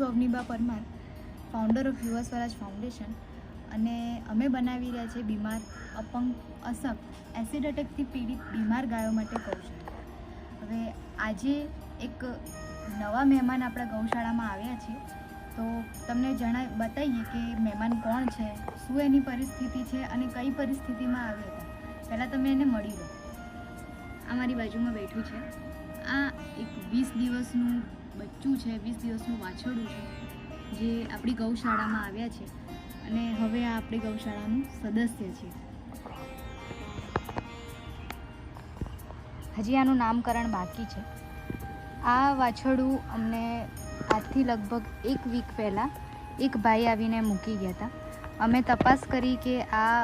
છું Avniba Parmar, founder of યુવા સ્વરાજ foundation, અને અમે બનાવી રહ્યા છીએ બીમાર, અપંગ, અસમ, એસિડ એટેકથી પીડિત બીમાર ગાયો માટે ગૌશાળા. હવે આજે એક નવા મહેમાન આપણા ગૌશાળામાં આવ્યા છે, તો તમને બતાવીએ કે મહેમાન કોણ છે, શું એની પરિસ્થિતિ છે અને કઈ પરિસ્થિતિમાં આવ્યા હતા. પહેલાં તમે એને મળી લો. આ મારી બાજુમાં બેઠું છે. આ એક 20 દિવસનું બચ્ચું છે, 20 દિવસનું વાછરડું છે, જે આપણી ગૌશાળામાં આવ્યા છે અને હવે આ આપણી ગૌશાળાનું સદસ્ય છે. હજી આનું નામકરણ બાકી છે. આ વાછરડું અમને આજથી લગભગ 1 વીક પહેલાં એક ભાઈ આવીને મૂકી ગયા હતા. અમે તપાસ કરી કે આ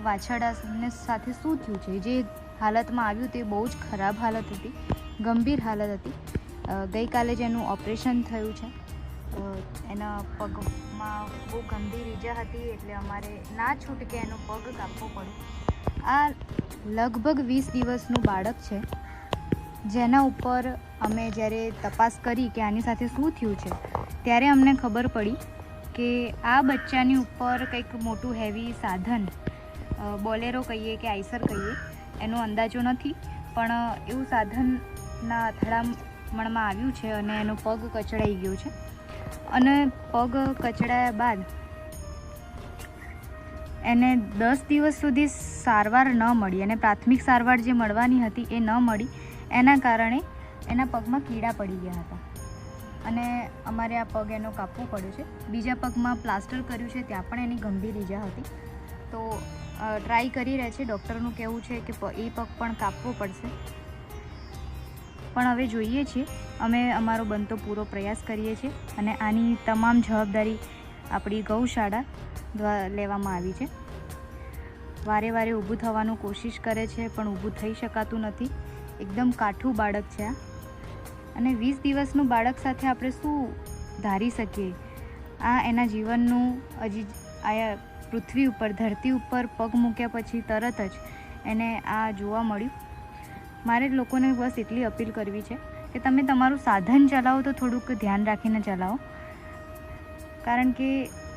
વાછરડાને સાથે શું થયું છે. જે હાલતમાં આવ્યું તે બહુ જ ખરાબ હાલત હતી, ગંભીર હાલત હતી. ગઈકાલે જ એનું ઓપરેશન થયું છે. એના પગમાં બહુ ગંભીર ઈજા હતી, એટલે અમારે ના છૂટકે એનો પગ કાપવો પડ્યો. આ લગભગ 20 દિવસનું બાળક છે, જેના ઉપર અમે જ્યારે તપાસ કરી કે આની સાથે શું થયું છે, ત્યારે અમને ખબર પડી કે આ બચ્ચાની ઉપર કંઈક મોટું હેવી સાધન, બોલેરો કહીએ કે આઈસર કહીએ, એનો અંદાજો નથી, પણ એવું સાધનના અથડામણમાં આવ્યું છે અને એનો પગ કચડાઈ ગયો છે. અને પગ કચડાયા બાદ એને 10 દિવસ સુધી સારવાર ન મળી, અને પ્રાથમિક સારવાર જે મળવાની હતી એ ન મળી. એના કારણે એના પગમાં કીડા પડી ગયા હતા અને અમારે આ પગ એનો કાપવો પડ્યો છે. બીજા પગમાં પ્લાસ્ટર કર્યું છે, ત્યાં પણ એની ગંભીર ઈજા હતી. તો ટ્રાય કરી રહ્યા છે. ડૉક્ટરનું કહેવું છે કે એ પગ પણ કાપવો પડશે, પણ હવે જોઈએ છીએ. અમે અમારો બનતો પૂરો પ્રયાસ કરીએ છીએ અને આની તમામ જવાબદારી આપણી ગૌશાળા દ્વારા લેવામાં આવી છે. વારે વારે ઊભું થવાનું કોશિશ કરે છે, પણ ઊભું થઈ શકાતું નથી. એકદમ કાઠું બાળક છે આ, અને 20 દિવસનું બાળક સાથે આપણે શું ધારી શકીએ. આ એના જીવનનું હજી આ પૃથ્વી ઉપર, ધરતી ઉપર પગ મૂક્યા પછી તરત જ એને આ જોવા મળ્યું. મારે લોકોને બસ એટલી અપીલ કરવી છે કે તમે તમારું સાધન ચલાવો તો થોડુંક ધ્યાન રાખીને ચલાવો, કારણ કે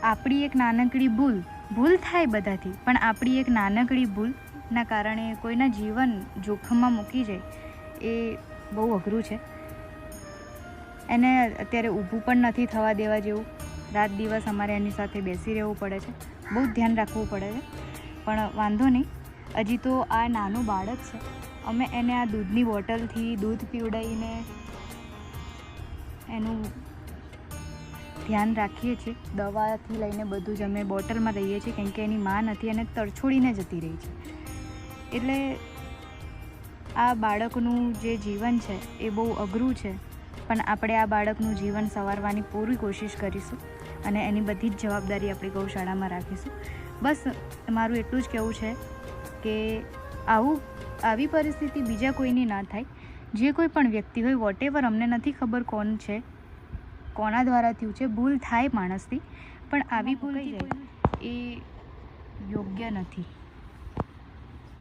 આપણી એક નાનકડી ભૂલ થાય બધાથી, પણ આપણી એક નાનકડી ભૂલના કારણે કોઈના જીવન જોખમમાં મૂકી જાય એ બહુ અઘરું છે. એને અત્યારે ઊભું પણ નથી થવા દેવા જેવું. રાત દિવસ અમારે એની સાથે બેસી રહેવું પડે છે, બહુ ધ્યાન રાખવું પડે છે. પણ વાંધો નહીં, હજી તો આ નાનું બાળક છે. અમે એને આ દૂધની બોટલથી દૂધ પીવડાવીને એનું ધ્યાન રાખીએ છીએ. દવાથી લઈને બધું જ અમે બોટલમાં રહીએ છીએ, કેમ કે એની માં નથી અને તરછોડીને જતી રહી છે. એટલે આ બાળકનું જે જીવન છે એ બહુ અઘરું છે, પણ આપણે આ બાળકનું જીવન સંવારવાની પૂરી કોશિશ કરીશું અને એની બધી જ જવાબદારી આપણી ગૌશાળામાં રાખીશું. બસ મારું એટલું જ કહેવું છે કે આવી પરિસ્થિતિ બીજા કોઈની ના થાય. જે કોઈ પણ વ્યક્તિ હોય, વોટેવર, અમને નથી ખબર કોણ છે, કોના દ્વારા થયું છે, ભૂલ થાય માણસથી, પણ આવી ભૂલ એ યોગ્ય નથી.